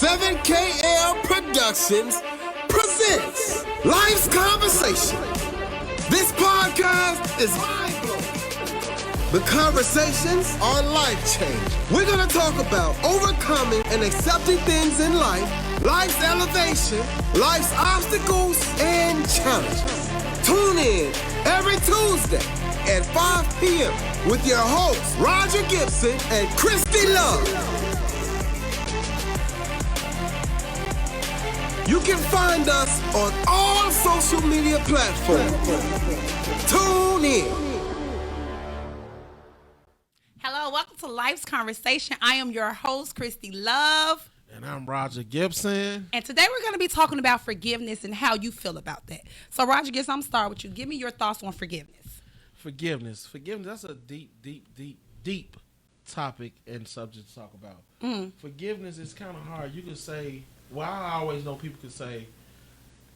7KL Productions presents Life's Conversation. This podcast is mind-blowing. The conversations are life-changing. We're going to talk about overcoming and accepting things in life, life's elevation, life's obstacles, and challenges. Tune in every Tuesday at 5 p.m. with your hosts, Roger Gibson and Cristy Love. You can find us on all social media platforms. Tune in. Hello, welcome to Life's Conversation. I am your host, Cristy Love. And I'm Roger Gibson. And today we're going to be talking about forgiveness and how you feel about that. So, Roger Gibson, I'm going to start with you. Give me your thoughts on forgiveness. Forgiveness, that's a deep topic and subject to talk about. Forgiveness is kind of hard. You can say, well, I always know people can say,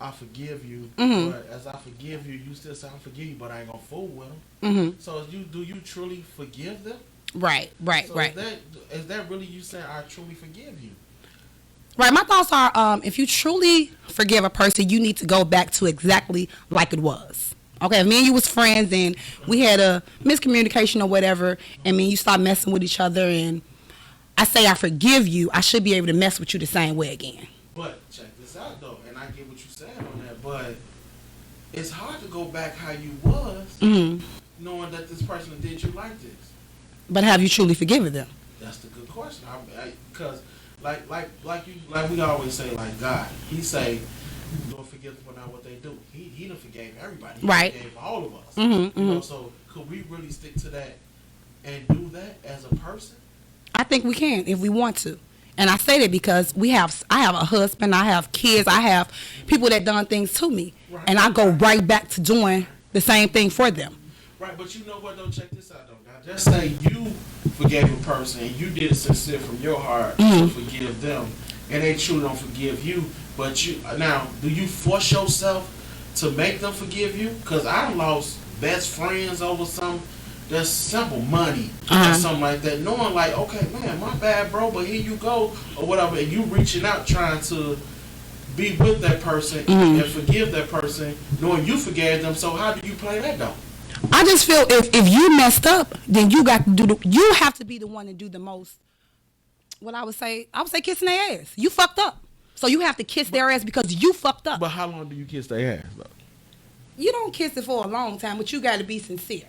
I forgive you, but as I forgive you, you still say I forgive you, but I ain't gonna fool with them. So do you truly forgive them? Right. Is that really you saying I truly forgive you? Right. My thoughts are, if you truly forgive a person, you need to go back to exactly like it was. Okay, if me and you was friends and we had a miscommunication or whatever, and me and you start messing with each other, and I say I forgive you, I should be able to mess with you the same way again. But check this out though, and I get what you said on that, but it's hard to go back how you was, knowing that this person did you like this. But have you truly forgiven them? That's the good question. Because like we always say, like God, He say, don't forgive them for not what they do. He done forgave everybody. He forgave all of us. You know, so could we really stick to that and do that as a person? I think we can if we want to. And I say that because I have a husband, I have kids, I have people that done things to me. Right. And I go right back to doing the same thing for them. Right, but you know what though? Check this out though, God. Just say you forgave a person and you did it sincere from your heart to forgive them, and they truly don't forgive you. But you now, do you force yourself to make them forgive you? Because I lost best friends over some that's simple money or something like that, knowing like, okay, man, my bad, bro, but here you go or whatever, and you reaching out trying to be with that person and forgive that person, knowing you forgave them. So how do you play that though? I just feel if you messed up, then you got to you have to be the one to do the most. What I would say kissing their ass. You fucked up, so you have to kiss their ass because you fucked up. But how long do you kiss their ass though? You don't kiss it for a long time, but you got to be sincere.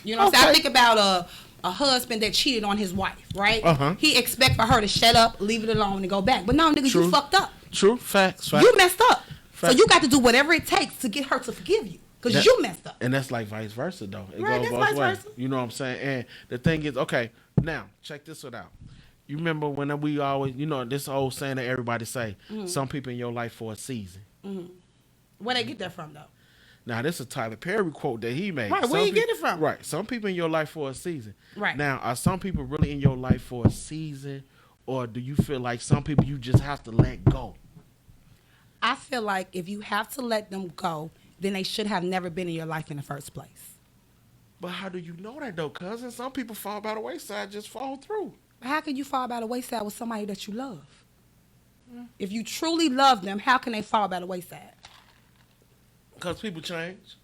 You know what I'm saying? I think about a husband that cheated on his wife, right? He expect for her to shut up, leave it alone, and go back. But no, nigga, you fucked up. True. Facts. You messed up. Facts. So you got to do whatever it takes to get her to forgive you. Because you messed up. And that's like vice versa, though. It right, goes that's both vice ways. versa. You know what I'm saying? And the thing is, okay, now, check this one out. You remember when we always, you know, this old saying that everybody say, some people in your life for a season. Where they get that from, though? Now, this is a Tyler Perry quote that he made. Right, where you get it from? Right, some people in your life for a season. Right. Now, are some people really in your life for a season, or do you feel like some people you just have to let go? I feel like if you have to let them go, then they should have never been in your life in the first place. But how do you know that, though, cousin? Some people fall by the wayside, just fall through. How can you fall by the wayside with somebody that you love? If you truly love them, how can they fall by the wayside? Because people change.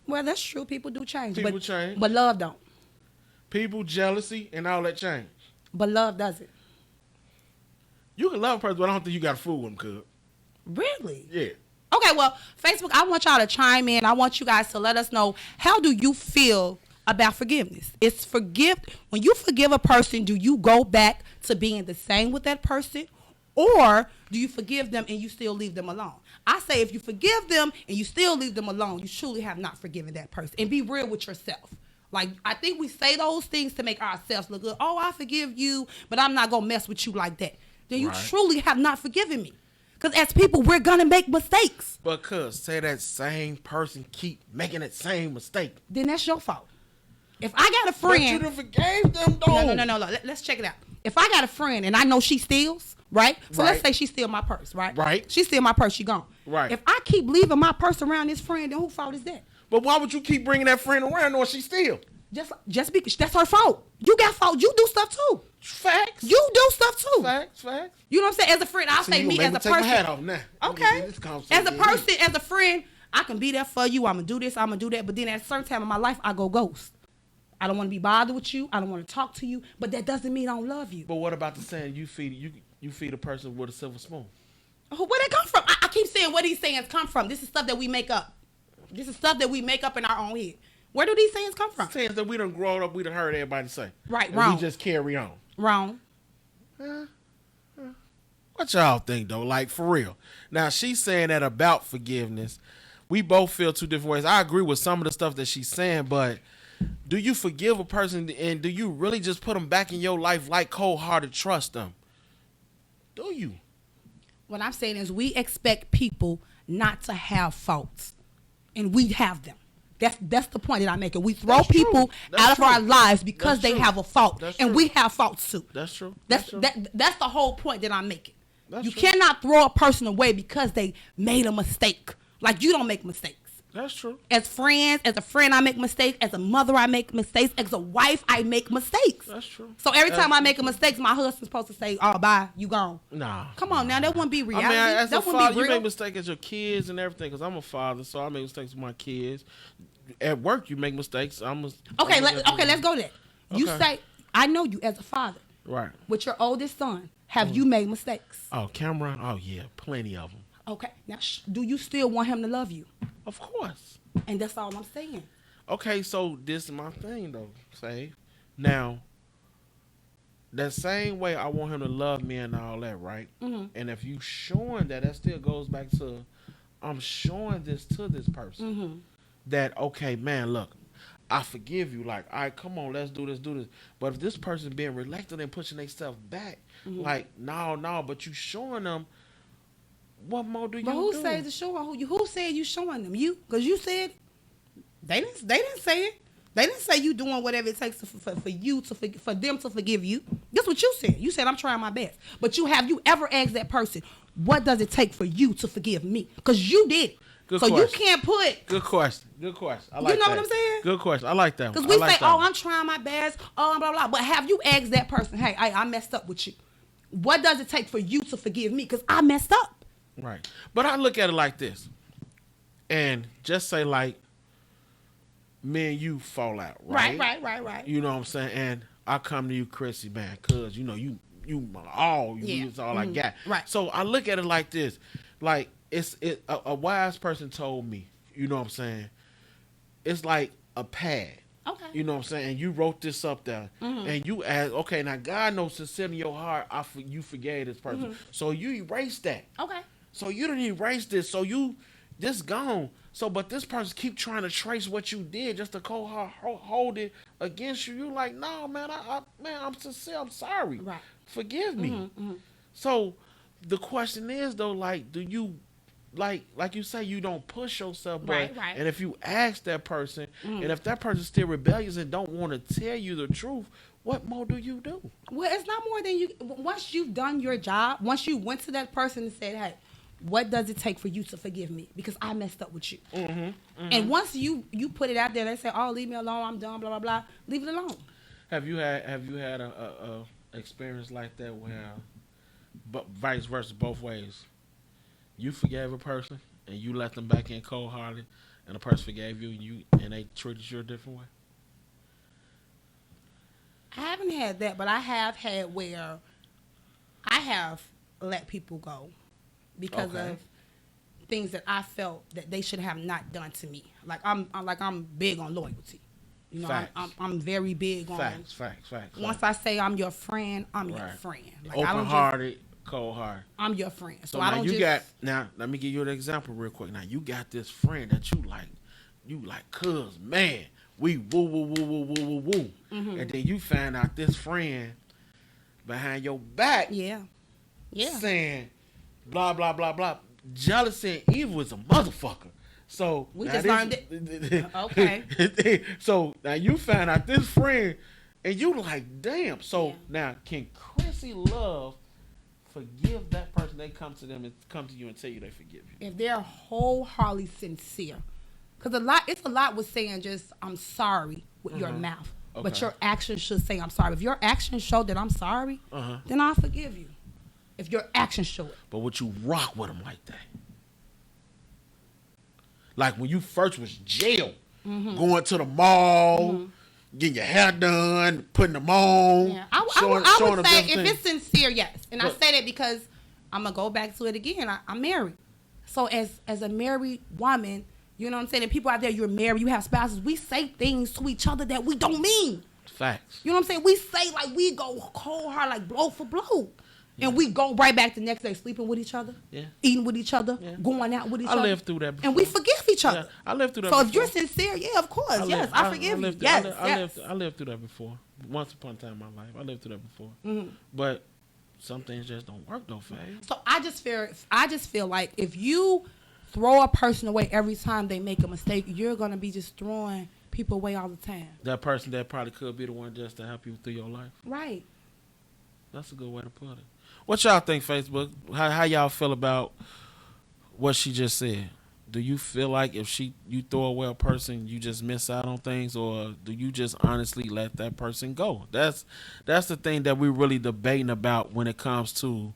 Well, that's true. People do change. People change. But love don't. People, jealousy, and all that change. But love doesn't. You can love a person, but I don't think you got to fool them, cuz. Really? Yeah. Okay, well, Facebook, I want y'all to chime in. I want you guys to let us know, how do you feel about forgiveness? When you forgive a person, do you go back to being the same with that person? Or do you forgive them and you still leave them alone? I say if you forgive them and you still leave them alone, you truly have not forgiven that person. And be real with yourself. Like, I think we say those things to make ourselves look good. Oh, I forgive you, but I'm not going to mess with you like that. Then you truly have not forgiven me. Because as people, we're going to make mistakes. But say that same person keep making that same mistake. Then that's your fault. If I got a friend. But you done forgave them, though. No. Let's check it out. If I got a friend and I know she steals, right? So let's say she steal my purse, right? Right. She steal my purse, she gone. Right. If I keep leaving my purse around this friend, then whose fault is that? But why would you keep bringing that friend around knowing she steal? Just because that's her fault. You got fault. You do stuff too. Facts. You do stuff too. Facts. You know what I'm saying? As a friend, I'll say me as a person. Take my hat off now. Okay. As a person, as a friend, I can be there for you. I'm gonna do this. I'm gonna do that. But then at a certain time in my life, I go ghost. I don't want to be bothered with you. I don't want to talk to you. But that doesn't mean I don't love you. But what about the saying you feed a person with a silver spoon? Oh, where that come from? I keep saying where these sayings come from. This is stuff that we make up. This is stuff that we make up in our own head. Where do these sayings come from? Sayings that we done grown up, we done heard everybody say. Right, and wrong. we just carry on. Wrong. What y'all think though? Like for real. Now she's saying that about forgiveness. We both feel two different ways. I agree with some of the stuff that she's saying, but do you forgive a person and do you really just put them back in your life like cold-hearted trust them? Do you? What I'm saying is we expect people not to have faults, and we have them. That's the point that I'm making. We throw people out of our lives because they have a fault, and we have faults too. That's true. That's the whole point that I'm making. You true. cannot throw a person away because they made a mistake. Like you don't make mistakes. That's true. As friends, as a friend, I make mistakes. As a mother, I make mistakes. As a wife, I make mistakes. That's true. So every time I make a mistake, my husband's supposed to say, "Oh, bye, you gone." Nah. Come on now, that wouldn't be reality. I mean, as that a wouldn't father, be you real. make mistakes as your kids and everything. Because I'm a father, so I make mistakes with my kids. At work, you make mistakes. Okay, let's go there. You Okay. say, "I know you as a father." Right. With your oldest son, have you made mistakes? Oh, Cameron? Oh, yeah. Plenty of them. Okay. Now, do you still want him to love you? Of course. And that's all I'm saying. Okay, so this is my thing, though, Say. Now, that same way I want him to love me and all that, right? Mm-hmm. And if you showing that still goes back to, I'm showing this to this person. Mm-hmm. That, okay, man, look, I forgive you. Like, all right, come on, let's do this. But if this person being reluctant and pushing themselves back, Mm-hmm. like, no, but you showing them, what more do you do? But who says the showing? Who said you showing them? You? Because you said they didn't say it. They didn't say you doing whatever it takes for them to forgive you. That's what you said. You said I'm trying my best. But you ever asked that person, what does it take for you to forgive me? Because you did it. Good so question. you can't put. Good question. I like You know that. what I'm saying? Good question. I like that. Because we say, oh, I'm trying my best, blah, blah, blah. But have you asked that person, hey, I messed up with you. What does it take for you to forgive me? Because I messed up. Right. But I look at it like this. And just say, like, me and you fall out, right? Right. You know what I'm saying? And I come to you, Chrissy, man, because, you know, you my all. It's all I got. Right. So I look at it like this. Like, a wise person told me, you know what I'm saying? It's like a pad. Okay. You know what I'm saying? And you wrote this up there. Mm-hmm. And you asked, okay, now God knows sincerely in your heart, you forgave this person. Mm-hmm. So you erased that. Okay. So you didn't erase this. So this gone. So, but this person keep trying to trace what you did just to hold it against you. You like, no, man, I'm sincere. I'm sorry. Right. Forgive me. Mm-hmm. So the question is though, like, do you, like you say, you don't push yourself, but Right. and if you ask that person, and if that person's still rebellious and don't want to tell you the truth, what more do you do? Well, it's not more than you. Once you've done your job, once you went to that person and said, hey, what does it take for you to forgive me? Because I messed up with you. And once you put it out there, they say, oh, leave me alone, I'm done, blah, blah, blah. Leave it alone. Have you had a experience like that where, but vice versa, both ways? You forgave a person and you let them back in cold-hearted, and the person forgave you and they treated you a different way? I haven't had that, but I have had where I have let people go because of things that I felt that they should have not done to me. Like I'm big on loyalty. You know, I'm very big on facts. Once I say I'm your friend, I'm your friend. Like, open-hearted, cold-hearted. I'm your friend. So now I don't now let me give you an example real quick. Now you got this friend that you like, cuz man, we woo. Mm-hmm. And then you find out this friend behind your back saying blah blah blah blah. Jealousy and evil is a motherfucker. So we just learned it. Okay. So now you find out this friend and you like, damn. So now can Chrissy Love forgive that person? They come to them and come to you and tell you they forgive you. If they're wholeheartedly sincere. Because it's a lot with saying just, I'm sorry, with your mouth, but your actions should say I'm sorry. If your actions show that I'm sorry, then I'll forgive you. If your actions show it. But would you rock with them like that? Like when you first was jail, going to the mall, getting your hair done, putting them on. Yeah. I would say if it's sincere, yes. And I say that because I'm going to go back to it again. I'm married. So as a married woman, you know what I'm saying? And people out there, you're married, you have spouses, we say things to each other that we don't mean. Facts. You know what I'm saying? We say like we go cold hard, like blow for blow. And we go right back the next day sleeping with each other, eating with each other, going out with each other. I lived through that before. And we forgive each other. Yeah, I lived through that before. before. If you're sincere, yeah, of course. I forgive you. I lived through that before. Once upon a time in my life. I lived through that before. But some things just don't work though, fam. So I just feel like if you throw a person away every time they make a mistake, you're going to be just throwing people away all the time. That person that probably could be the one just to help you through your life. Right. That's a good way to put it. What y'all think, Facebook? How y'all feel about what she just said? Do you feel like if you throw away a person, you just miss out on things, or do you just honestly let that person go? That's the thing that we're really debating about when it comes to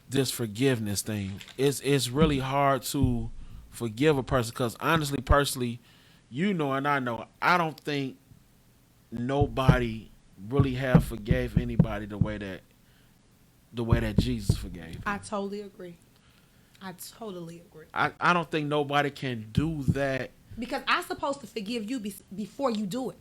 this forgiveness thing. It's really hard to forgive a person because honestly, personally, you know and I know, I don't think nobody really have forgave anybody the way that Jesus forgave. I totally agree. I don't think nobody can do that. Because I'm supposed to forgive you before you do it.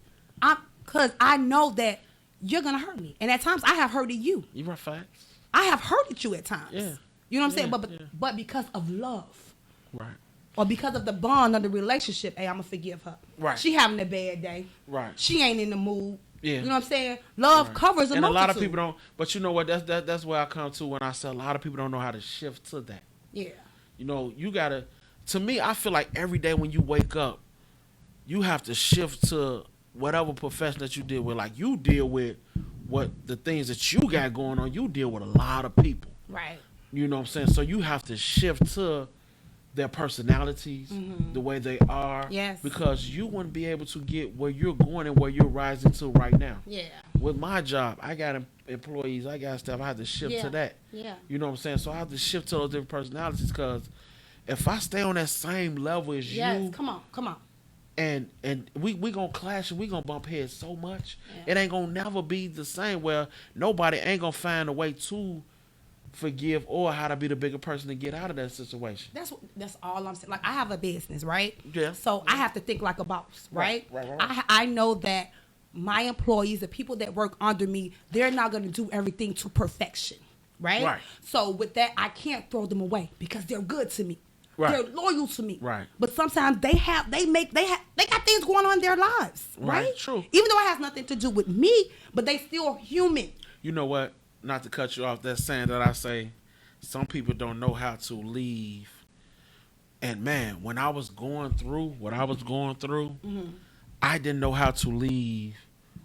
Because I know that you're going to hurt me. And at times I have hurted you. You're facts. I have hurted you at times. Yeah. You know what I'm saying? But because of love. Right. Or because of the bond of the relationship, hey, I'm going to forgive her. Right. She having a bad day. Right. She ain't in the mood. Yeah. You know what I'm saying? Love covers a multitude. And a lot of people don't. But you know what? That's where I come to when I say a lot of people don't know how to shift to that. Yeah. You know, you got to. To me, I feel like every day when you wake up, you have to shift to whatever profession that you deal with. Like you deal with what the things that you got going on. You deal with a lot of people. Right. You know what I'm saying? So you have to shift to their personalities, the way they are. Yes. Because you wouldn't be able to get where you're going and where you're rising to right now. Yeah. With my job, I got employees, I got stuff. I have to shift to that. Yeah. You know what I'm saying? So I have to shift to those different personalities because if I stay on that same level as you. Come on. And we gonna clash and we gonna bump heads so much. Yeah. It ain't gonna never be the same where nobody ain't gonna find a way to forgive or how to be the bigger person to get out of that situation. That's all I'm saying. Like I have a business, right? Yeah. So I have to think like a boss, right? Right. I know that my employees, the people that work under me, they're not going to do everything to perfection, right? Right. So with that, I can't throw them away because they're good to me. Right. They're loyal to me. Right. But sometimes they got things going on in their lives, right? True. Even though it has nothing to do with me, but they still human. You know what? Not to cut you off, that saying that I say, some people don't know how to leave. And man, when I was going through what I was going through, I didn't know how to leave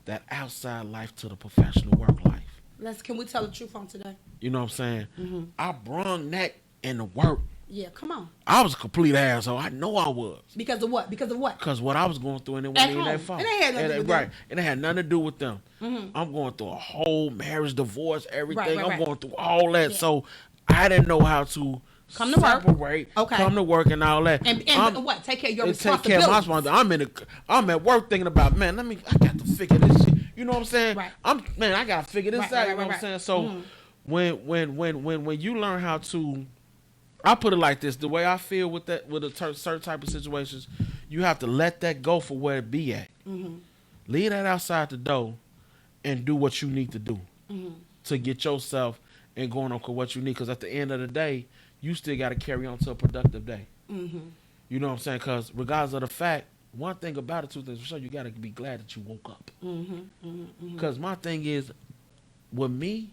that outside life to the professional work life. Can we tell the truth on today? You know what I'm saying? I brung that in the work. Yeah, come on. I was a complete asshole. I know I was. Because of what? Because what I was going through and it wasn't even their fault. It ain't had nothing to do with them. It had nothing to do with them. I'm going through a whole marriage, divorce, everything. Right. I'm going through all that. Yeah. So I didn't know how to come to separate, come to work and all that. And what? Take care of your responsibilities. Take care of my responsibilities. I'm at work thinking about, man, I got to figure this shit. You know what I'm saying? Right. I got to figure this out. You know what I'm saying? So when you learn how to, I put it like this: the way I feel with a certain type of situations, you have to let that go for where it be at. Leave that outside the door, and do what you need to do to get yourself and going on what you need. Because at the end of the day, you still got to carry on to a productive day. You know what I'm saying? Because regardless of the fact, one thing about it, two things for sure, you got to be glad that you woke up. Because my thing is, with me,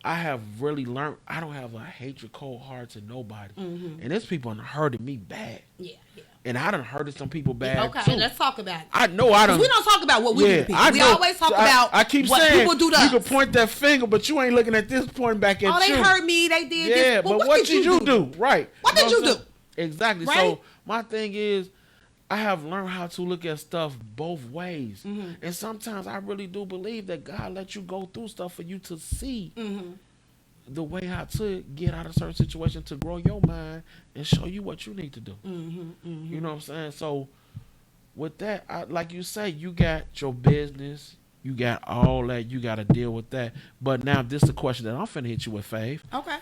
I have really learned I don't have a hatred, cold heart to nobody. And there's people that hurted me bad. Yeah. And I done hurted some people bad too. Let's talk about it. I know I done. We don't talk about what we do to people. We always talk about I keep what saying, people do to us. You can point that finger, but you ain't looking at this pointing back at you. Oh, they hurt me. They did this. Yeah, but what did you do? Right. What did you do? Exactly. Right? So my thing is, I have learned how to look at stuff both ways. And sometimes I really do believe that God let you go through stuff for you to see the way how to get out of certain situations, to grow your mind and show you what you need to do. You know what I'm saying? So with that, like you say, you got your business, you got all that, you got to deal with that. But now this is the question that I'm finna hit you with, Faith. Okay.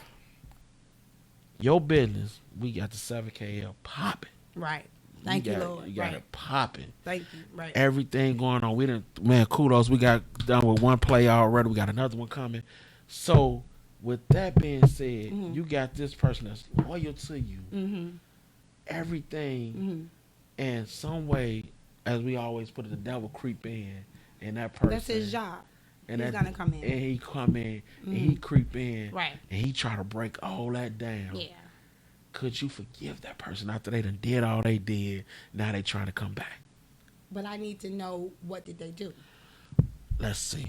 Your business, we got the 7KL popping. Right. Thank you, Lord. You got it popping. Thank you. Right. Everything going on. We didn't, man, kudos. We got done with one play already. We got another one coming. So with that being said, you got this person that's loyal to you. Everything in some way, as we always put it, the devil creep in, and that person. That's his job. And he's gonna come in. And he come in and he creep in. Right. And he try to break all that down. Yeah. Could you forgive that person after they done did all they did? Now they trying to come back. But I need to know, what did they do? Let's see.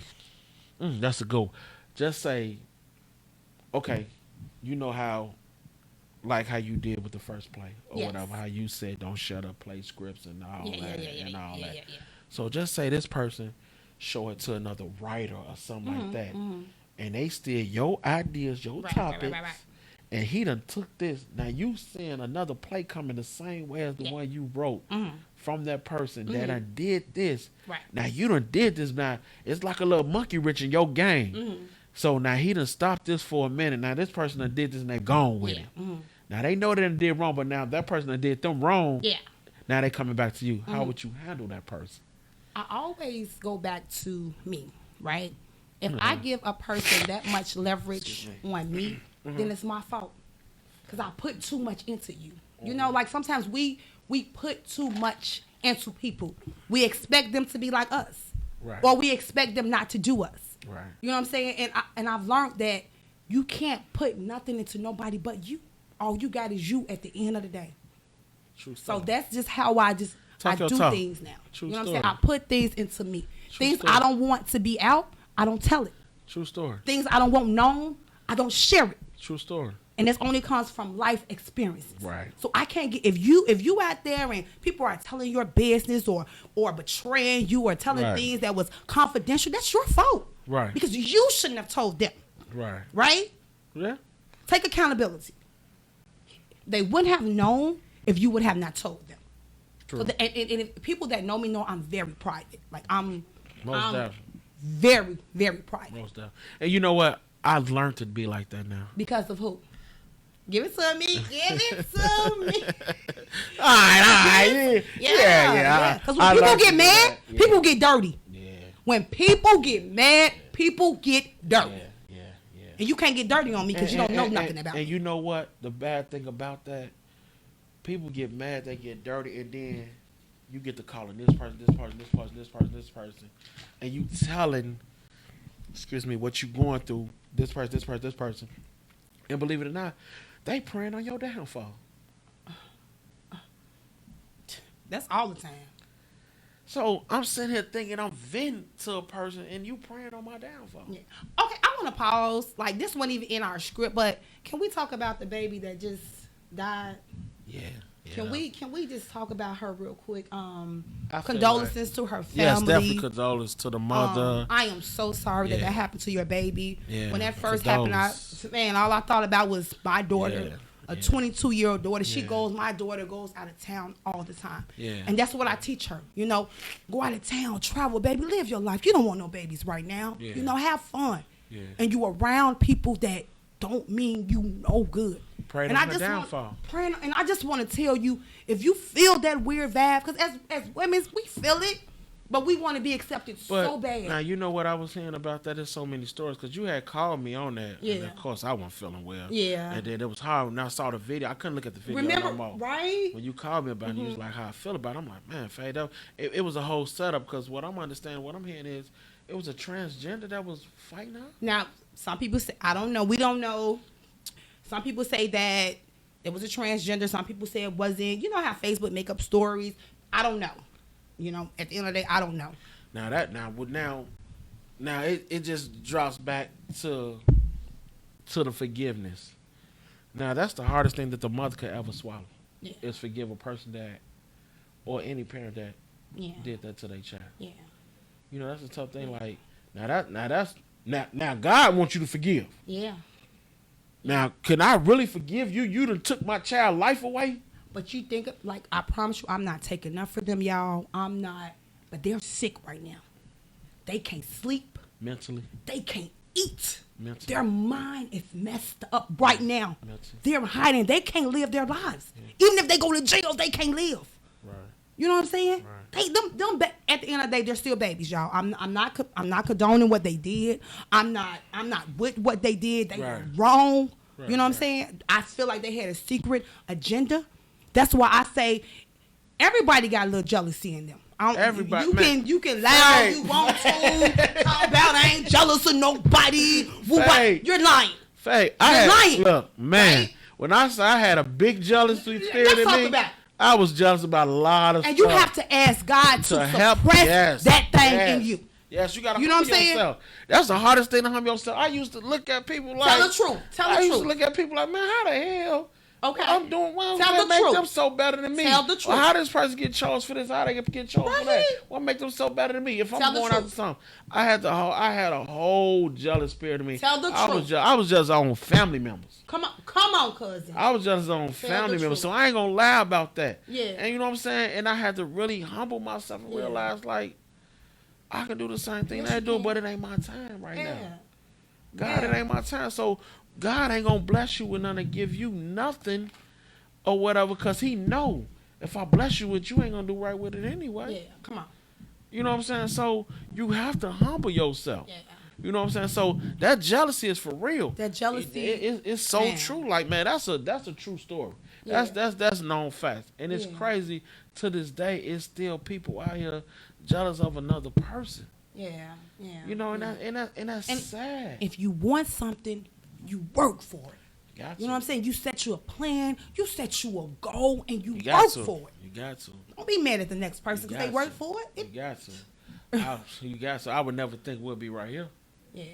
That's a go. Just say, okay, you know how, like how you did with the first play or whatever, how you said don't shut up, play scripts and all that. So just say this person show it to another writer or something like that, and they steal your ideas, your topics, and he done took this. Now you seeing another play coming the same way as the one you wrote from that person that done did this. Right. Now you done did this. Now it's like a little monkey wrench in your game. So now he done stopped this for a minute. Now this person done did this and they gone with it. Now they know they done did wrong, but now that person done did them wrong. Yeah. Now they coming back to you. How would you handle that person? I always go back to me, right? If I give a person that much leverage on me, then it's my fault. Because I put too much into you. You know, like sometimes we put too much into people. We expect them to be like us. Right. Or we expect them not to do us. Right. You know what I'm saying? And I've learned that you can't put nothing into nobody but you. All you got is you at the end of the day. True story. So that's just how I do things now. True you know what I'm saying? I put things into me. Things I don't want to be out, I don't tell it. True story. Things I don't want known, I don't share it. True story. And this only comes from life experiences. Right. So I can't get if you out there and people are telling your business or betraying you or telling things that was confidential, that's your fault. Right. Because you shouldn't have told them. Right. Right? Yeah. Take accountability. They wouldn't have known if you would have not told them. True. So and if people that know me know I'm very private. Like I'm very, very private. Most definitely. And you know what? I've learned to be like that now. Because of who? Give it to me. Give it to me. All right. Yeah. Because when people get mad, people get dirty. Yeah. When people get mad, people get dirty. Yeah. And you can't get dirty on me because you don't know nothing about me. And you know what? The bad thing about that, people get mad, they get dirty, and then you get to calling this person, this person, this person, this person, this person, and you telling, what you going through, this person, this person, this person. And believe it or not, they praying on your downfall. That's all the time. So I'm sitting here thinking I'm venting to a person and you praying on my downfall. Yeah. Okay, I want to pause. Like, this wasn't even in our script, but can we talk about the baby that just died? Yeah. Can we just talk about her real quick? Condolences to her family. Yes, definitely condolences to the mother. I am so sorry that happened to your baby. Yeah, when that first happened, all I thought about was my daughter, a 22-year-old daughter. My daughter goes out of town all the time. Yeah. And that's what I teach her. You know, go out of town, travel, baby, live your life. You don't want no babies right now. Yeah. You know, have fun. Yeah. And you around people that don't mean you no good. Pray on the downfall. And I just want to tell you, if you feel that weird vibe, because as women, we feel it, but we want to be accepted so bad. Now, you know what I was saying about that? There's so many stories, because you had called me on that. Yeah. And of course, I wasn't feeling well. Yeah. And then it was hard. When I saw the video, I couldn't look at the video no more. Right? When you called me about it, you was like, how I feel about it. I'm like, man, Faye, it was a whole setup, because what I'm understanding, what I'm hearing is, it was a transgender that was fighting her? Now, some people say, I don't know. We don't know. Some people say that it was a transgender. Some people say it wasn't. You know how Facebook make up stories. I don't know. You know, at the end of the day, I don't know. Now it just drops back to the forgiveness. Now that's the hardest thing that the mother could ever swallow. Yeah. Is forgive a person that or any parent that did that to their child. Yeah. You know, that's a tough thing. Like now God wants you to forgive. Yeah. Now, can I really forgive you? You done took my child life away. But you think, like, I promise you, I'm not taking enough for them, y'all. I'm not. But they're sick right now. They can't sleep. Mentally. They can't eat. Mentally. Their mind is messed up right now. Mentally. They're hiding. They can't live their lives. Yeah. Even if they go to jail, they can't live. Right. You know what I'm saying? Right. Them at the end of the day, they're still babies, y'all. I'm not condoning what they did. I'm not with what they did. They were wrong. Right, you know what I'm saying? I feel like they had a secret agenda. That's why I say everybody got a little jealousy in them. Everybody, you can lie all you want to. Talk about I ain't jealous of nobody. You're lying. Faye, lying. Look, man. Right? When I say I had a big jealousy spirit in me, I was jealous about a lot of stuff. And you have to ask God to suppress that thing in you. Yes, you got to know what I'm saying? Yourself. That's the hardest thing to humble yourself. I used to look at people like... Tell the truth. I used to look at people like, man, how the hell... Okay. I'm doing well. Tell the make truth. Them so better than me? Tell the truth. Or how this person get charged for this? How they get charged for that? What make them so better than me? If I'm going after something, I had a whole jealous spirit in me. Tell the truth. I was just on family members. Come on, cousin. I was just on family members, so I ain't gonna lie about that. Yeah. And you know what I'm saying? And I had to really humble myself and realize, like, I can do the same thing they do, but it ain't my time right now. God, it ain't my time. So God ain't gonna bless you with nothing to give you nothing. Or whatever, because he know if I bless you with, you ain't going to do right with it anyway. Yeah, come on. You know what I'm saying? So you have to humble yourself. Yeah. You know what I'm saying? So that jealousy is for real. That jealousy. It's so true. Like, man, that's a true story. Yeah. That's known fact. And it's crazy. To this day, it's still people out here jealous of another person. Yeah. You know, and that's sad. If you want something, you work for it. You know what I'm saying? You set you a plan, you set you a goal, and you work for it. You got to. Don't be mad at the next person because they work for it. You got to. You got to. I would never think we'll be right here. Yeah.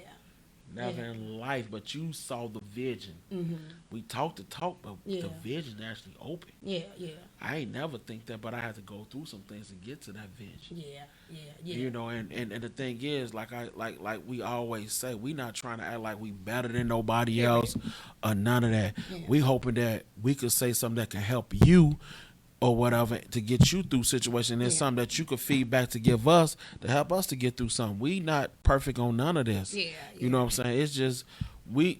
Never in life, but you saw the vision. Mm-hmm. We talked the talk, but the vision actually opened. Yeah. I ain't never think that, but I had to go through some things to get to that vision. Yeah. You know, and the thing is, like we always say, we not trying to act like we better than nobody else or none of that. Yeah. We hoping that we could say something that can help you or whatever to get you through situation. There's something that you could feedback to give us to help us to get through something. We not perfect on none of this. Yeah. You know what I'm saying?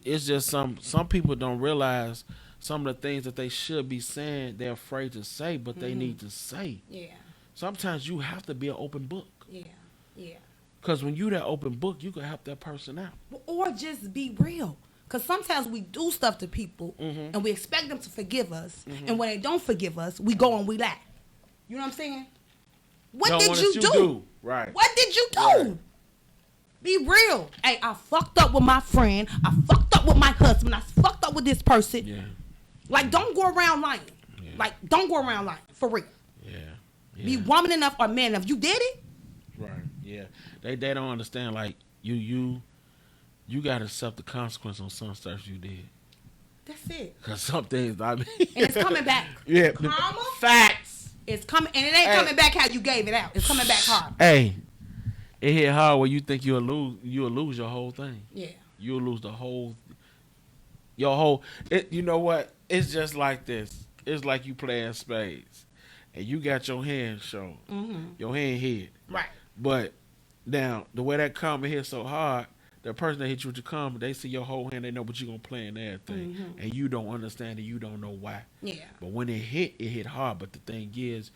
It's just some people don't realize some of the things that they should be saying they're afraid to say, but they need to say. Yeah. Sometimes you have to be an open book. Yeah. Because when you that open book, you can help that person out. Or just be real. Because sometimes we do stuff to people and we expect them to forgive us. And when they don't forgive us, we go and we lie. You know what I'm saying? What did you do? Right. What did you do? Right. Be real. Hey, I fucked up with my friend. I fucked up with my husband. I fucked up with this person. Yeah. Like, don't go around lying. Yeah. Like, don't go around lying. For real. Yeah. Be woman enough or man enough. You did it? Right. Yeah. They don't understand, like, you got to accept the consequence on some stuff you did. That's it. Because some things, I mean. And it's coming back. Yeah. Karma. Facts. It's coming. And it ain't coming back how you gave it out. It's coming back hard. Hey. It hit hard where you think you'll lose your whole thing. Yeah. You'll lose your whole. You know what? It's just like this. It's like you playing spades. And you got your hand shown. Mm-hmm. Your hand hit. Right. But now, the way that karma hit so hard, the person that hit you with your karma, they see your whole hand, they know what you're going to play in everything. Mm-hmm. And you don't understand it, you don't know why. Yeah. But when it hit hard. But the thing is,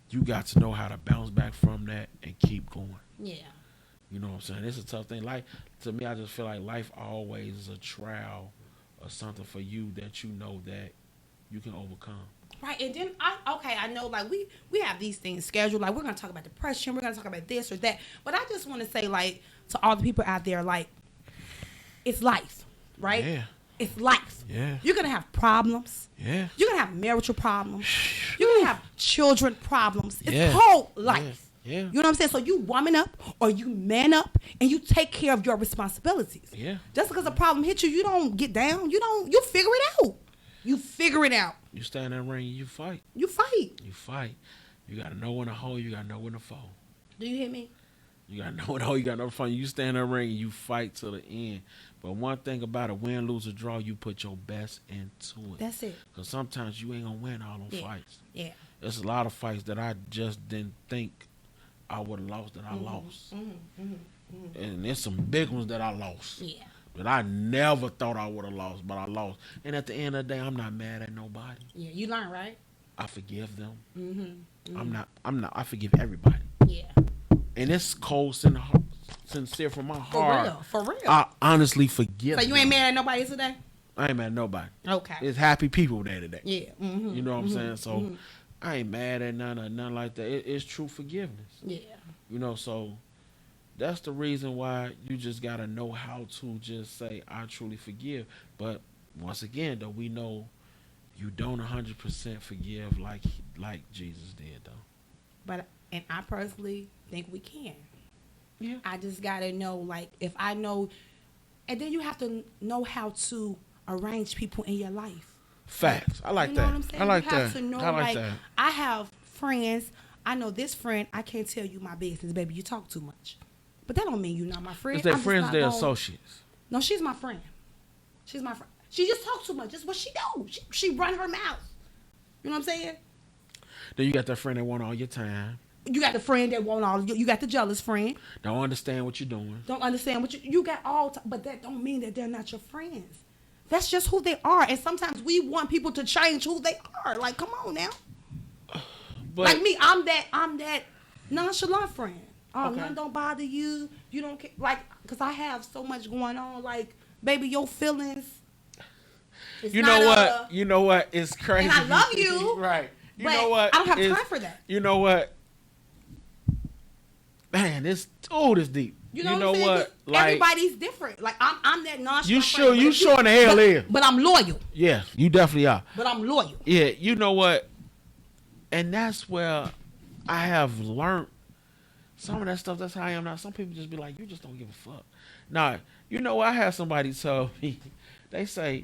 you got to know how to bounce back from that and keep going. Yeah. You know what I'm saying? It's a tough thing. Like, to me, I just feel like life always is a trial or something for you that you know that you can overcome. Right, and then I know, like, we have these things scheduled. Like, we're gonna talk about depression, we're gonna talk about this or that. But I just want to say, like, to all the people out there, like, it's life, right? Yeah. It's life. Yeah. You're gonna have problems. Yeah. You're gonna have marital problems. You're gonna have children problems. It's Yeah. whole life. Yeah. You know what I'm saying? So you woman up or you man up and you take care of your responsibilities. Yeah. Just because a problem hits you, you don't get down. You figure it out. You figure it out. You stand in the ring, you fight. You fight. You fight. You gotta know when to hold. You gotta know when to fold. Do you hear me? You gotta know when to hold. You gotta know when to fold. You stand in the ring and you fight to the end. But one thing about it, win, lose, or draw, you put your best into it. That's it. Because sometimes you ain't gonna win all them fights. Yeah. There's a lot of fights that I just didn't think I would have lost that I lost. And there's some big ones that I lost. Yeah. That I never thought I would have lost, but I lost. And at the end of the day, I'm not mad at nobody. Yeah, you learn, right? I forgive them. I forgive everybody. Yeah. And it's cold, sincere from my heart. For real. I honestly forgive So you ain't mad at nobody today? I ain't mad at nobody. Okay. It's happy people there today. Yeah. You know what I'm saying? So I ain't mad at none or nothing like that. It's true forgiveness. Yeah. You know, so that's the reason why you just got to know how to just say, I truly forgive. But once again, though, we know you don't 100% forgive like Jesus did, though. And I personally think we can. Yeah. I just got to know, like, if I know, and then you have to know how to arrange people in your life. Facts. I like you know that. What I'm saying? I like you that. have to know, I like that. I have friends. I know this friend. I can't tell you my business, baby. You talk too much. But that don't mean you're not my friend. Is they I'm just friends, not they're gonna- associates? No, she's my friend. She's my friend. She just talks too much. That's what she do. She run her mouth. You know what I'm saying? Then you got that friend that want all your time. You got the friend that want all. You got the jealous friend. Don't understand what you're doing. Don't understand what you got all. But that don't mean that they're not your friends. That's just who they are. And sometimes we want people to change who they are. Like, come on now. But Like me, I'm that nonchalant friend. Oh, Okay. nothing don't bother you. You don't care. Like, because I have so much going on. Like, baby, your feelings. It's you not know what? You know what? It's crazy. And I love you. Right. You but know what? I don't have It's- time for that. You know what? Man, this deep. You know what I'm saying? 'Cause everybody's different. Like, I'm that nonchalant. You friend, but if showing the hell in. But I'm loyal. Yeah, you definitely are. But I'm loyal. Yeah, you know what? And that's where I have learned some of that stuff. That's how I am now. Some people just be like, you just don't give a fuck. Nah, you know what? I had somebody tell me, they say,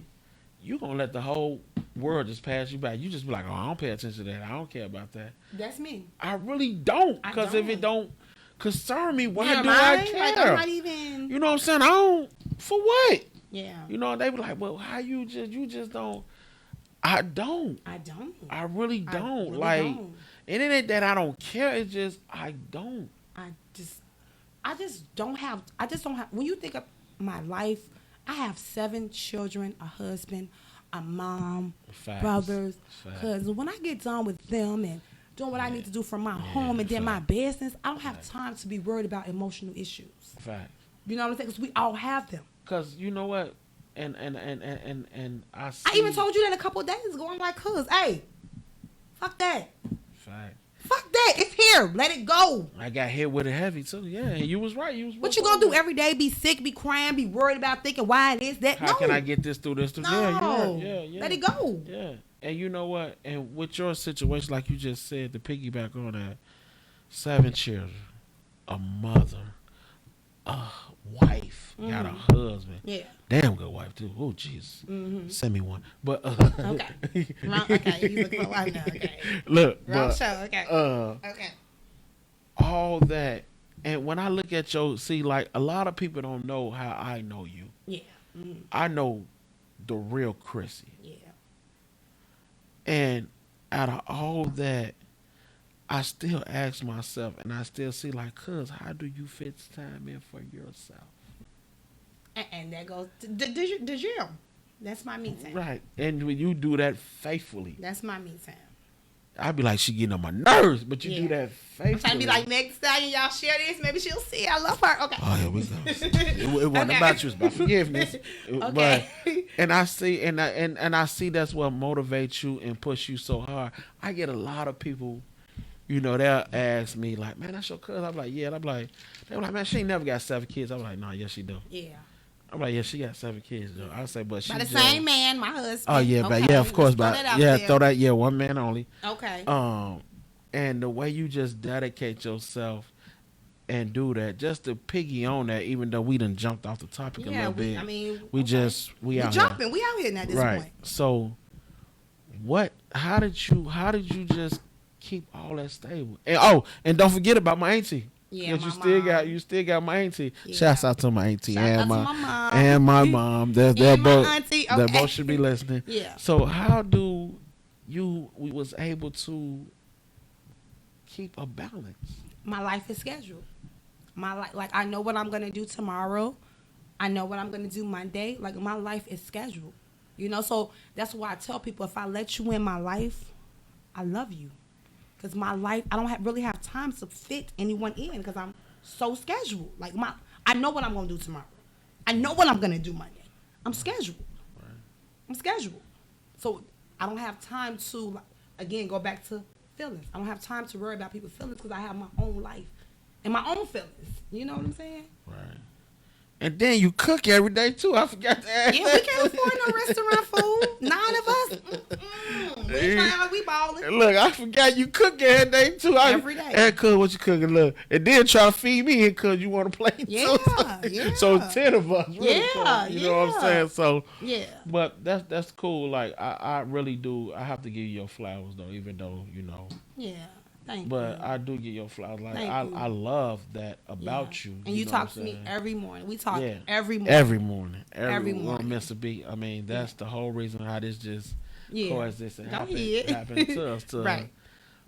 you gonna let the whole world just pass you by. You just be like, oh, I don't pay attention to that. I don't care about that. That's me. I really don't. I Because if don't. it don't concern me, why Yeah, do I mine, care? like, I'm not even. You know what I'm saying? I don't. For what? Yeah. You know, they be like, well, how you just don't. I don't. I don't. I really don't. really like, don't. and it ain't that I don't care. It's just I don't. I just don't have. When you think of my life, I have 7 children, a husband, a mom, Facts. brothers, Facts. cousins. When I get done with them and doing what I need to do for my home and then my business, I don't have time to be worried about emotional issues. Fact. You know what I'm saying? Because we all have them. Cause you know what, and I. See, I even told you that a couple of days ago. I'm like, cuz, hey, fuck that. Fact. Fuck that. It's here. Let it go. I got hit with it heavy too. Yeah, and you was right. You was. What you gonna do every day? Be sick, be crying, be worried about thinking why it is that? How No. can I get this through this? Through? No. Yeah, you're right. Yeah. Let it go. Yeah, and you know what? And with your situation, like you just said, to piggyback on that, 7 children, a mother, a wife, got a husband. Yeah. Damn good wife too. Oh jeez, send me one. But Okay. Okay. You looking for one now. Okay. look, Wrong but, show. Okay. Okay. all that, and when I look at like a lot of people don't know how I know you. Yeah. I know the real Chrissy. Yeah. And out of all that, I still ask myself, and I still see like, cuz, how do you fit time in for yourself? And that goes to the gym. That's my me time. Right. And when you do that faithfully, That's my me time. I'd be like, she getting on my nerves, but you Yeah. do that faithfully. I'm trying to be like, next time y'all share this, maybe she'll see I love her. Okay. Oh, here we go. It wasn't Okay. about you, it's about forgiveness. Okay. But, and I see, and I see that's what motivates you and push you so hard. I get a lot of people, you know, they'll ask me like, man, that's your cousin. I'm like, yeah. And I'm like, they're like, man, she ain't never got 7 kids. I'm like, no, yes, she do. Yeah. I'm like, yeah, she got 7 kids, though. I say, but she By the just, same man, my husband. Oh yeah, but Okay, yeah, of course, let's throw but that out yeah, there. throw that, yeah, one man only. Okay. And the way you just dedicate yourself and do that, just to piggy on that, even though we done jumped off the topic a little bit. we we out jumping. here. We out here now at this Right. point. So, how did you just keep all that stable. And don't forget about my auntie. Yeah, Because my you still got my auntie. Yeah. Shouts out to my auntie Shout out to my mom. and my mom. They're And my both auntie, they okay. both should be listening. Yeah. So how do we was able to keep a balance? My life is scheduled. Like I know what I'm gonna do tomorrow. I know what I'm gonna do Monday. Like my life is scheduled. You know, so that's why I tell people, if I let you in my life, I love you. Because my life, I don't really have time to fit anyone in because I'm so scheduled. Like I know what I'm going to do tomorrow. I know what I'm going to do Monday. I'm scheduled. Right. I'm scheduled. So I don't have time to, again, go back to feelings. I don't have time to worry about people's feelings because I have my own life and my own feelings. You know what I'm saying? Right. And then you cook every day too. I forgot to ask. Yeah, we can't afford no restaurant food. 9 of us. We balling. Look, I forgot you cook every day too. Every day. And cook what you cooking, look. And then try to feed me because you want to play Yeah, too. yeah. So 10 of us. Really. Yeah, You know what I'm saying? So Yeah. But that's cool. Like I really do. I have to give you your flowers though, even though Yeah. Thank But you. I do get your flowers. Like Thank you. I love that about you. And you know talk what to I'm me saying? every morning. We talk Yeah. every morning. Every morning. Every morning. Miss a beat. I mean, that's the whole reason how this just coexist and Go happened ahead. to us to Right.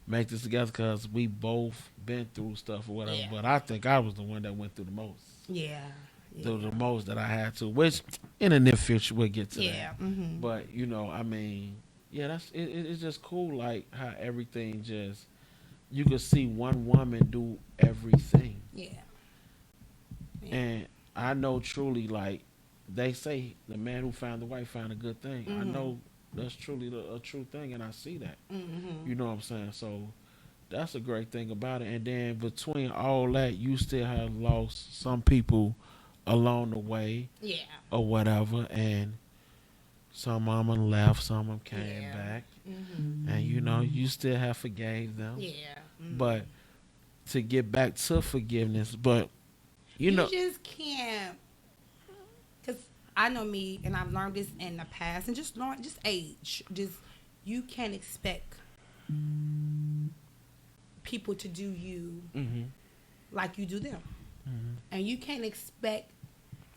make this together because we both been through stuff or whatever. Yeah. But I think I was the one that went through the most. Yeah. The most that I had to, which in the near future we'll get to Yeah. that. Mm-hmm. But I mean, that's it's just cool. Like how everything just you could see one woman do everything. Yeah. And I know truly, like they say, the man who found the wife found a good thing. I know that's truly a true thing, and I see that. Mm-hmm. You know what I'm saying? So that's a great thing about it. And then between all that, you still have lost some people along the way, Yeah. or whatever, and some of them left, some of them came Yeah. back, Mm-hmm. and you still have forgave them. Yeah. Mm-hmm. But to get back to forgiveness, but you know, just can't. Because I know me, and I've learned this in the past, and just age. You can't expect people to do you like you do them. And you can't expect,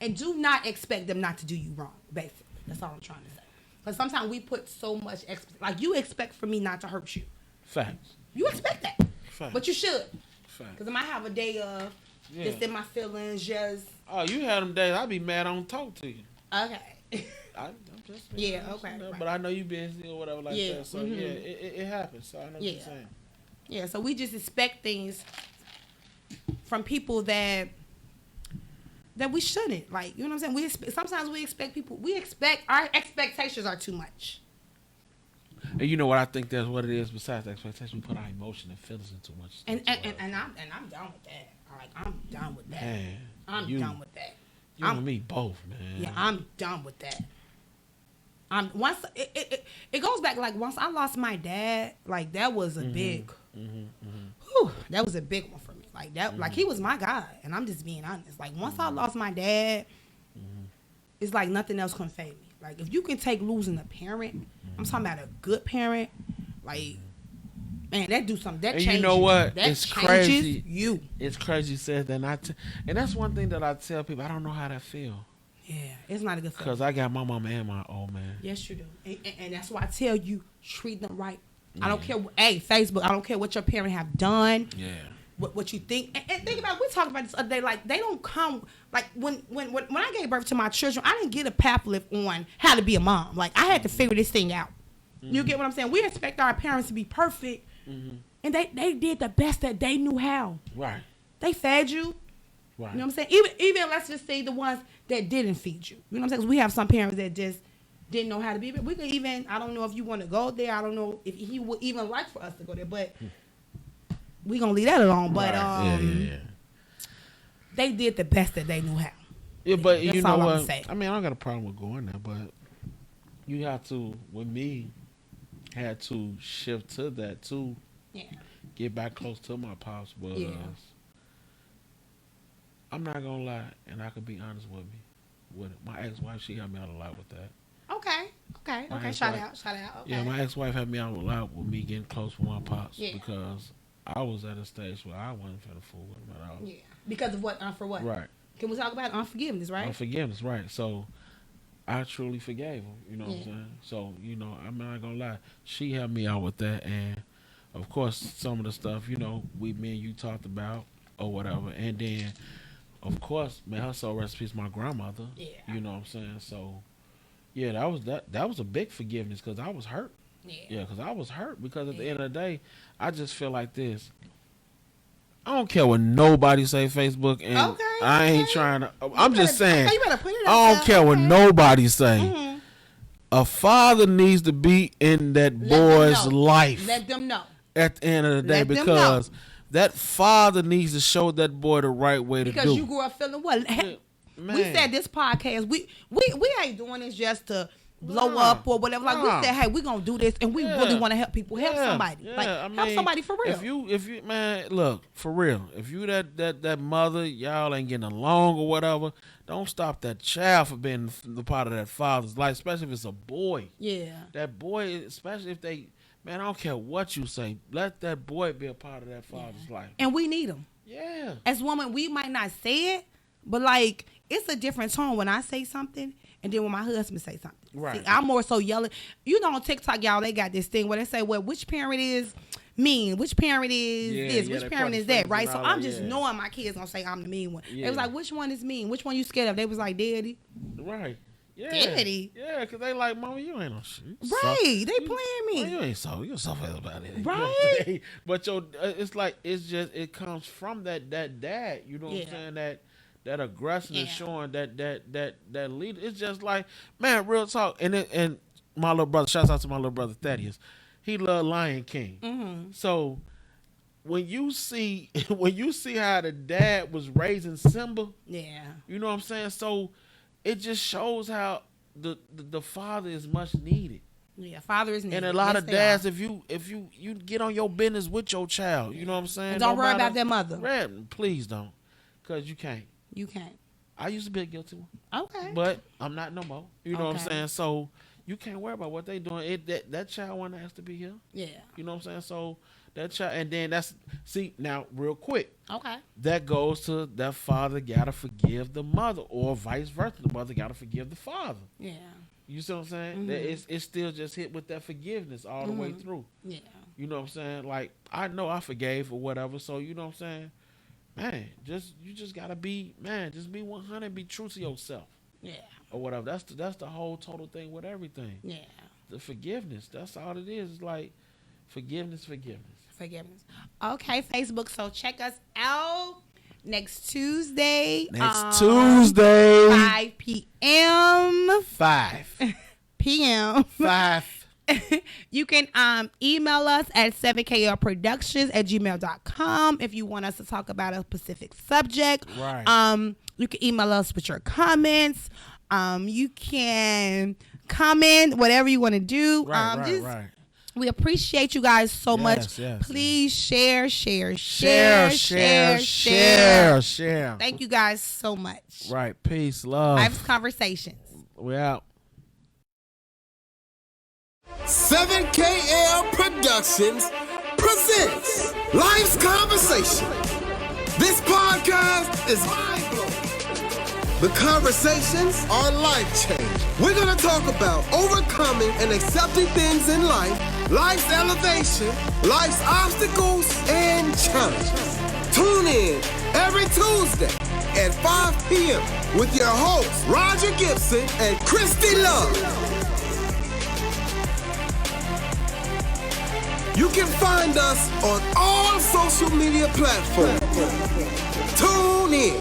and do not expect them not to do you wrong, basically. That's all I'm trying to say. Because sometimes we put so much, like you expect for me not to hurt you. facts. You expect that. Facts. But you should. Facts. Because I might have a day of just in my feelings, just. Oh, you had them days. I'd be mad I don't talk to you. Okay. I'm just Yeah, okay, But right. I know you busy or whatever like Yeah, that. So mhm. it happens. So I know what Yeah. you're saying. Yeah, so we just expect things from people that we shouldn't. Like, you know what I'm saying? Sometimes we expect people. Our expectations are too much. And you know what I think that's what it is. Besides the expectation, we put our emotion and feelings into much stuff. And as well. I'm done with that. Like, I'm done with that. Man, I'm you- done with that. You and me both, man. Yeah, I'm done with that. Once it goes back, like once I lost my dad, like that was a big, whew, that was a big one for me. Like that, like he was my guy, and I'm just being honest. Like once I lost my dad, it's like nothing else can fade me. Like if you can take losing a parent, I'm talking about a good parent, like man, that do something. That And changes. you know what? That It's changes crazy. you. It's crazy you said that. And that's one thing that I tell people. I don't know how that feel. Yeah, it's not a good feeling. Because I got my mama and my old man. Yes, you do. And that's why I tell you, treat them right. I don't care. Hey, Facebook, I don't care what your parent have done. Yeah. What you think. And think about, we talked about this other day, like they don't come, like when I gave birth to my children, I didn't get a pamphlet on how to be a mom. Like I had to figure this thing out. You get what I'm saying? We expect our parents to be perfect. And they did the best that they knew how. Right. They fed you. Right. You know what I'm saying? Even let's just say the ones that didn't feed you. You know what I'm saying? 'Cause we have some parents that just didn't know how to be. But we could even, I don't know if you want to go there. I don't know if he would even like for us to go there. But we gonna leave that alone. But Right. Yeah. they did the best that they knew how. Yeah, but That's you know all I'm what? gonna say. I mean, I don't got a problem with going there, but you have to, with me, had to shift to that too. Yeah. Get back close to my pops was. Yeah. I'm not gonna lie, and I could be honest with me. With my ex-wife, she helped me out a lot with that. Okay. Okay. My Okay. ex-wife. Shout out. Okay. Yeah, my ex-wife had me out a lot with me getting close with my pops Yeah. because I was at a stage where I wasn't finna fool with him at all. Yeah. Because of what? For what? Right. Can we talk about unforgiveness? Right. Unforgiveness, right. So I truly forgave him, you know what I'm Yeah. saying? So, you know, I'm not gonna lie. She helped me out with that, and of course some of the stuff, you know, me and you talked about or whatever. And then of course, man, her soul recipes my grandmother. Yeah. You know what I'm saying? So yeah, that was a big forgiveness because I was hurt. Yeah, because I was hurt because at the end of the day, I just feel like this. I don't care what nobody say Facebook, and I ain't trying to. I'm just saying. You better put it I don't care what nobody say. Mm-hmm. A father needs to be in that boy's life. Let them know. At the end of the day, because that father needs to show that boy the right way to do. Because you grew up feeling what? Man. We said this podcast. We ain't doing this just to blow up or whatever. Like we said, hey, we gonna do this, and we really want to help people, help somebody, help somebody for real. If you, man, look for real. If you that mother, y'all ain't getting along or whatever, don't stop that child for being the part of that father's life, especially if it's a boy. Yeah, that boy, especially if they, man, I don't care what you say, let that boy be a part of that father's life. And we need him. Yeah. As women, we might not say it, but like it's a different tone when I say something and then when my husband say something. Right. See, I'm more so yelling. You know, on TikTok, y'all, they got this thing where they say, well, which parent is mean? Which parent is this? Which parent is that? Right? So I'm just knowing my kids gonna say I'm the mean one. It was like, which one is mean? Which one you scared of? They was like, Daddy. Right. Yeah. Daddy. Yeah, because they like, Mama, you ain't no shit. Right. They playing me. Well, you ain't so. You're so fast about it. Right. You know but it's like, it comes from that dad. You know what I'm saying? That aggression is showing that leader. It's just like, man, real talk. And my little brother, shouts out to my little brother Thaddeus. He loved Lion King. Mm-hmm. So when you see how the dad was raising Simba, you know what I'm saying? So it just shows how the father is much needed. Yeah, father is needed. And a lot of dads, if you get on your business with your child, you know what I'm saying? And don't worry about their mother. Right, please don't, because you can't. You can't. I used to be a guilty one. Okay. But I'm not no more. You know what I'm saying? So you can't worry about what they doing. That child one has to be here. Yeah. You know what I'm saying? So that child, and then now real quick. Okay. That goes to that father gotta forgive the mother, or vice versa. The mother gotta forgive the father. Yeah. You see what I'm saying? Mm-hmm. It's still just hit with that forgiveness all the way through. Yeah. You know what I'm saying? Like, I know I forgave or whatever, so you know what I'm saying? Man, you just gotta be, man, just be 100, be true to yourself. Yeah. Or whatever. That's the whole total thing with everything. Yeah. The forgiveness. That's all it is. It's like forgiveness. Okay, Facebook. So check us out next Tuesday. 5 p.m. 5 p.m. 5. You can email us at 7klproductions@gmail.com if you want us to talk about a specific subject. Right. You can email us with your comments. You can comment whatever you want to do. Right. We appreciate you guys so much. Yes, Please share. Thank you guys so much. Right. Peace, love. Life's Conversations. We out. 7KL Productions presents Life's Conversation. This podcast is mind-blowing. The conversations are life-changing. We're going to talk about overcoming and accepting things in life, life's elevation, life's obstacles, and challenges. Tune in every Tuesday at 5 p.m. with your hosts, Roger Gibson and Cristy Love. You can find us on all social media platforms. Tune in.